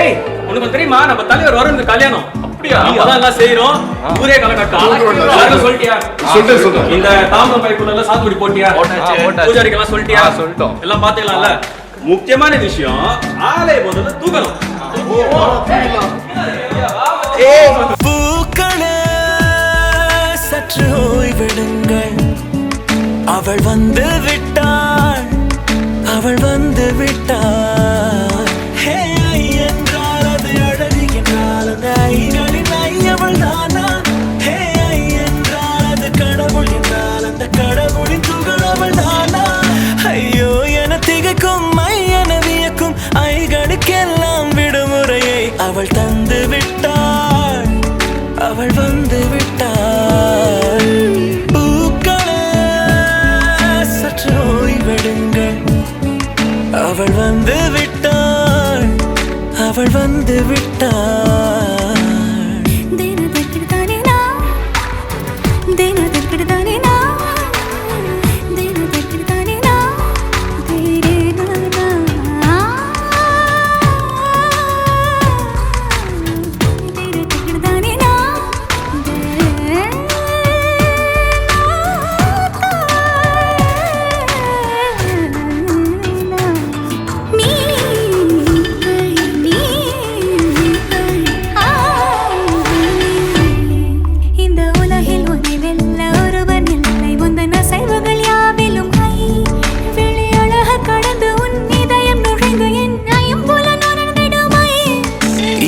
ஏய் உனக்கு தெரியுமா நம்ம தலைவர் வரும் இந்த கல்யாணம் அப்படியா அதான் எல்லாம் செய்றோம் ஊரே கலக்கட்டும் சொல்லிட்டியா சொல்லிட்டு இந்த தாம்பரம் பைக்குள்ள எல்லாம் சாத்துக்குடி போட்டியா பூஜாரிக்கு எல்லாம் சொல்லிட்டியா சொல்லிட்டோம் எல்லாம் பாத்துக்கலாம்ல முக்கியமான விஷயம் ஆலய முதல்ல தூக்கணும் பூக்களே சற்று ஓய்வெடுங்கள் அவள் வந்து விட்டாள் அவள் வந்து விட்டாள் ஹே என்றால் அது அழகு என்றால் அந்த ஐகளின் ஐயவள் தானா ஹே என்றால் அது கடவுள் என்றால் அந்த கடவுளின் துகள் அவள் தானா ஐயோ என திகைக்கும் என வியக்கும் ஐகளுக்கெல்லாம் விடுமுறையை அவள் தந்து விட்டாள் அவள் வந்து விட்டாள் பூக்களே சற்று ஓய்வெடுங்கள் அவள் வந்து விட்டாள் அவள் வந்து விட்டாள்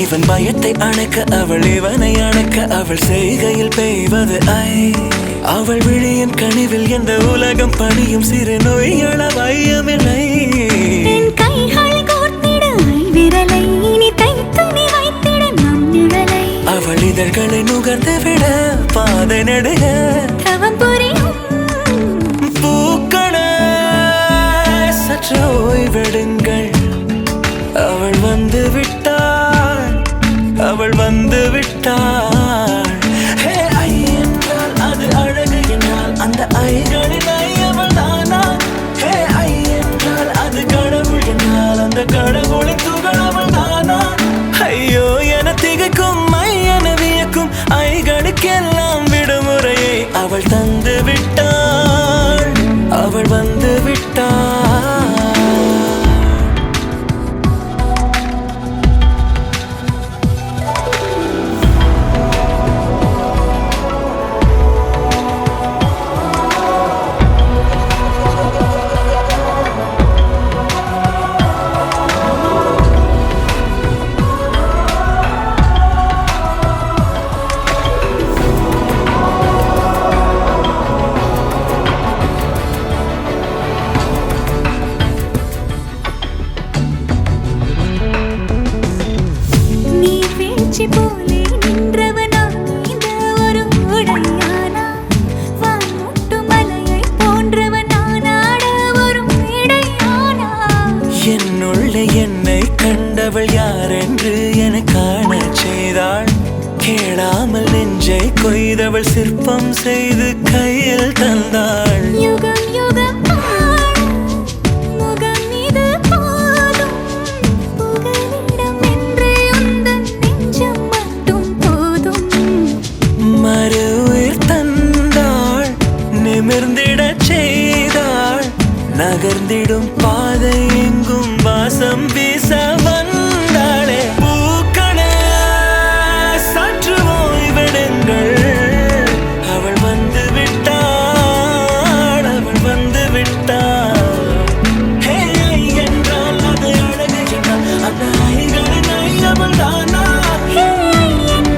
இவன் பயத்தை அணைக்க அவள் இவனை அணைக்க அவள் செய்கையில் பெய்வது அவள் விழியின் கனிவில் எந்த உலகம் பணியும் சிறு நோய்கள வையமில்லை அவள் இதழ்களை நுகர்ந்து விட பாதை நடுக பூக்களே சற்று ஓய்வெடுங்கள் அவள் வந்து விட்டாள் அவள் வந்து விட்டாள் ஹே ஐ என்றால் அது அழகு என்றால் அந்த ஐகளின் ஐயவள் தானா ஹே ஐ என்றால் அது கடவுள் என்றால் அந்த கடவுளின் துகள் அவள் தானா ஐயோ என திகைக்கும் என வியக்கும் ஐகளுக்கெல்லாம் விடுமுறையை அவள் தந்து விட்டாள் அவள் வந்து விட்டாள் போலே நின்றவனா இந்த ஒரு உடையானா வான்முட்டு மலையை போன்றவனானாட ஒரு இடையானா என்னுள்ள என்னை கண்டவள் யார் என்று என காண செய்தாள் கேளாமல் நெஞ்சை கொய்தவள் சிற்பம் செய்து கையில் தந்தாள் யுகம் யுகம் நகர்ந்திடும் பாதை எங்கும் வாசம் வீச வந்தாளே பூக்களே சற்று ஓய்வெடுங்கள் அவள் வந்து விட்டாள் அவள் வந்து விட்டாள் ஹே என்றால் அது அழகு என்றால் அந்த ஐகளின் ஐயவள் தானா ஐயோ என திகைக்கும்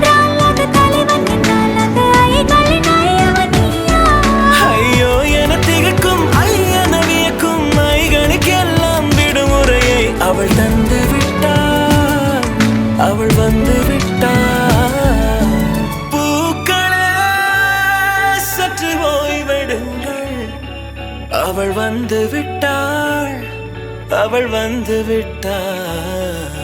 அவள் தந்து விட்டாள் அவள் வந்து விட்டாள் பூக்களே சற்று ஓய்வெடுங்கள் அவள் வந்து விட்டாள் அவள் வந்து விட்டாள்